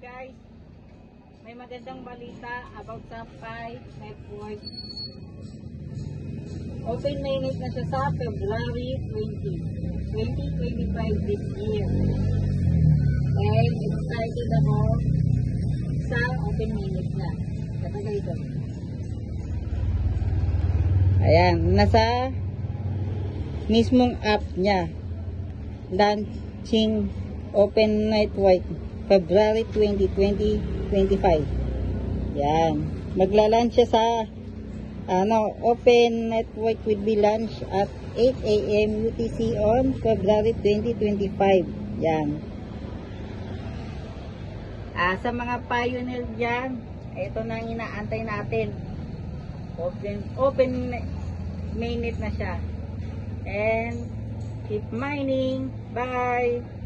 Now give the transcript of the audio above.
guys, may magandang balita about sa Pi Network. Open mainnet na siya sa February 2025 this year. And excited ako sa open mainnet na. Kapag ito. Ayan, nasa mismong app niya. Launching Open Network February 2025. Yan. Magla-launch siya sa Open Network will be launched at 8 AM UTC on February 2025. Yan. Sa mga pioneer dyan, ito na ang inaantay natin. Open mainnet na siya. And keep mining. Bye!